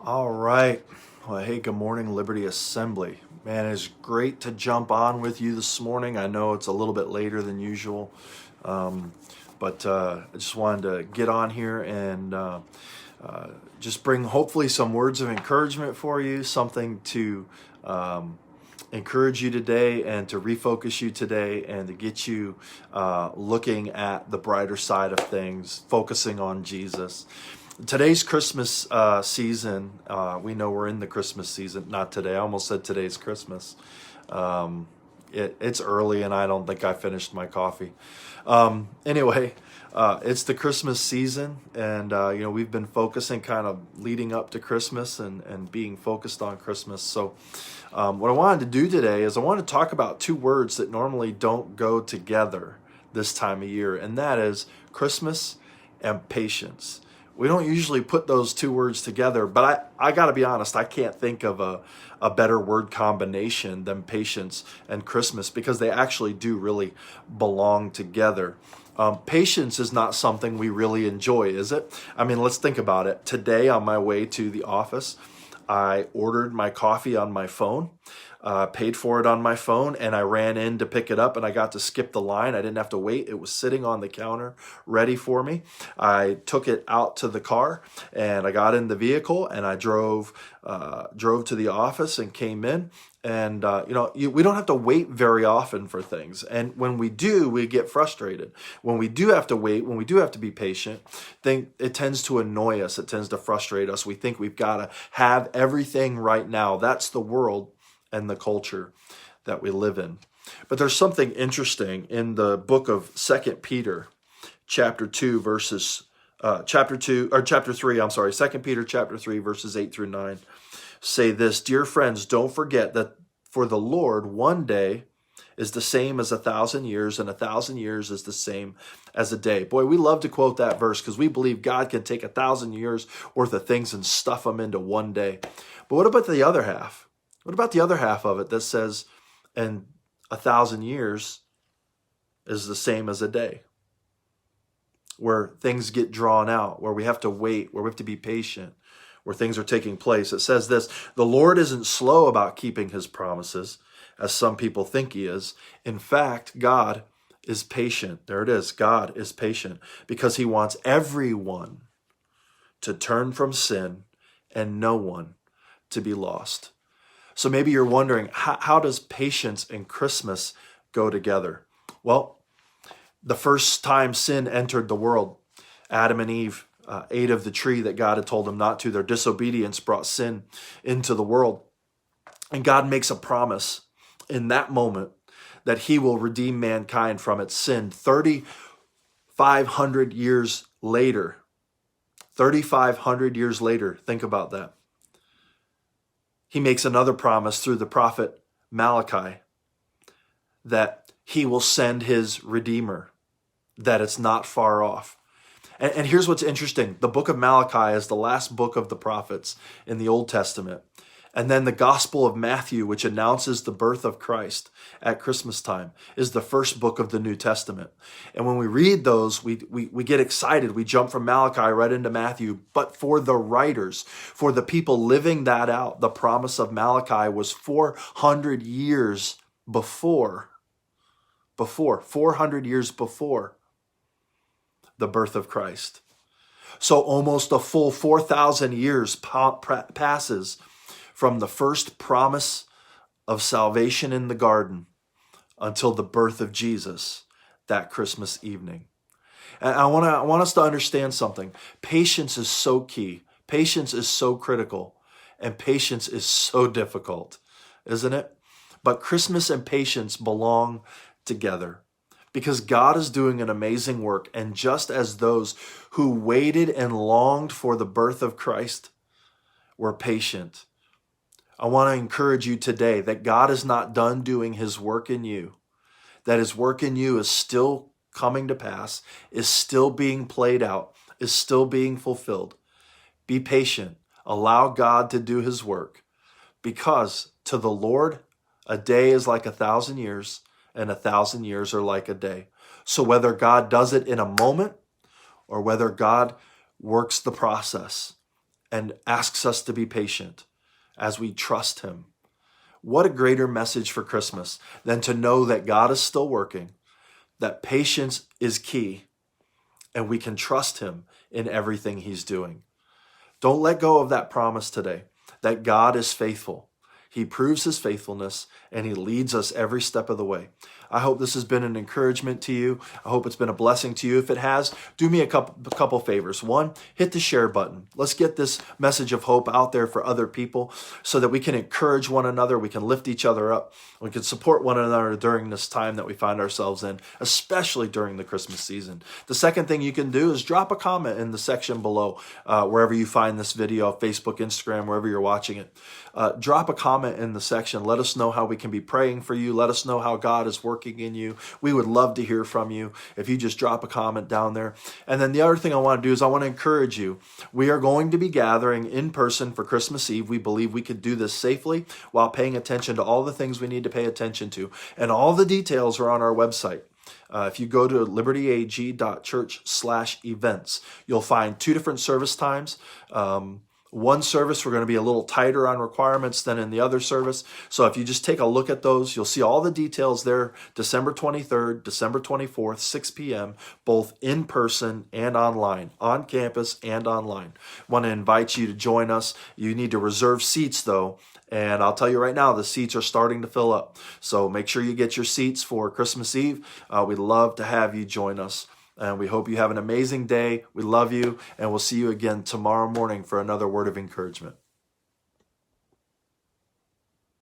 All right. Well, hey, good morning, Liberty Assembly. Man, it's great to jump on with you this morning. I know it's a little bit later than usual, um, but I just wanted to get on here and just bring hopefully some words of encouragement for you, something to um, encourage you today and to refocus you today and to get you looking at the brighter side of things, focusing on Jesus. Today's Christmas season, we know we're in the Christmas season. Not today. I almost said today's Christmas. Um, it's early and I don't think I finished my coffee. Anyway, it's the Christmas season, and we've been focusing kind of leading up to Christmas and being focused on Christmas. So what I wanted to do today is I want to talk about two words that normally don't go together this time of year, and that is Christmas and patience. We don't usually put those two words together, but I got to be honest, I can't think of a better word combination than patience and Christmas because they actually do really belong together. Patience is not something we really enjoy, is it? I mean, let's think about it. Today, on my way to the office, I ordered my coffee on my phone, paid for it on my phone, and I ran in to pick it up, and I got to skip the line. I didn't have to wait. It was sitting on the counter ready for me. I took it out to the car, and I got in the vehicle, and I drove to the office and came in. And we don't have to wait very often for things, and when we do, we get frustrated. When we do have to wait, when we do have to be patient, it tends to annoy us. It tends to frustrate us. We think we've got to have everything right now. That's the world and the culture that we live in. But there's something interesting in the book of 2 Peter, chapter 2, chapter 3, I'm sorry, 2 Peter chapter 3, verses 8 through 9. Say this: dear friends, don't forget that for the Lord, one day is the same as 1,000 years, and 1,000 years is the same as a day. Boy, we love to quote that verse because we believe God can take 1,000 years worth of things and stuff them into one day. But what about the other half? What about the other half of it that says, and 1,000 years is the same as a day? Where things get drawn out, where we have to wait, where we have to be patient, where things are taking place. It says this: the Lord isn't slow about keeping his promises, as some people think he is. In fact, God is patient. There it is. God is patient because he wants everyone to turn from sin and no one to be lost. So maybe you're wondering, how does patience and Christmas go together? Well, the first time sin entered the world, Adam and Eve ate of the tree that God had told them not to. Their disobedience brought sin into the world. And God makes a promise in that moment that he will redeem mankind from its sin. 3,500 years later, 3,500 years later, think about that. He makes another promise through the prophet Malachi that he will send his Redeemer, that it's not far off. And here's what's interesting. The book of Malachi is the last book of the prophets in the Old Testament. And then the Gospel of Matthew, which announces the birth of Christ at Christmas time, is the first book of the New Testament. And when we read those, we get excited. We jump from Malachi right into Matthew. But for the writers, for the people living that out, the promise of Malachi was 400 years before 400 years before the birth of Christ. So almost a full 4,000 years passes from the first promise of salvation in the garden until the birth of Jesus that Christmas evening. And I want us to understand something. Patience is so key. Patience is so critical. And patience is so difficult, isn't it? But Christmas and patience belong together, because God is doing an amazing work. And just as those who waited and longed for the birth of Christ were patient, I want to encourage you today that God is not done doing his work in you, that his work in you is still coming to pass, is still being played out, is still being fulfilled. Be patient. Allow God to do his work, because to the Lord, a day is like 1,000 years, and 1,000 years are like a day. So whether God does it in a moment or whether God works the process, and asks us to be patient as we trust him. What a greater message for Christmas than to know that God is still working, that patience is key, and we can trust him in everything he's doing. Don't let go of that promise today, that God is faithful. He proves his faithfulness, and he leads us every step of the way. I hope this has been an encouragement to you. I hope it's been a blessing to you. If it has, do me a couple favors. One, hit the share button. Let's get this message of hope out there for other people so that we can encourage one another, we can lift each other up, we can support one another during this time that we find ourselves in, especially during the Christmas season. The second thing you can do is drop a comment in the section below, wherever you find this video, Facebook, Instagram, wherever you're watching it. Drop a comment in the section. Let us know how we can be praying for you. Let us know how God is working in you. We would love to hear from you if you just drop a comment down there. And then the other thing I want to do is I want to encourage you. We are going to be gathering in person for Christmas Eve. We believe we could do this safely while paying attention to all the things we need to pay attention to. And all the details are on our website. If you go to libertyag.church/events, you'll find 2 different service times. One service, we're going to be a little tighter on requirements than in the other service. So if you just take a look at those, you'll see all the details there. December 23rd, December 24th, 6 p.m., both in person and online, on campus and online. Want to invite you to join us. You need to reserve seats, though. And I'll tell you right now, the seats are starting to fill up. So make sure you get your seats for Christmas Eve. We'd love to have you join us. And we hope you have an amazing day. We love you, and we'll see you again tomorrow morning for another word of encouragement.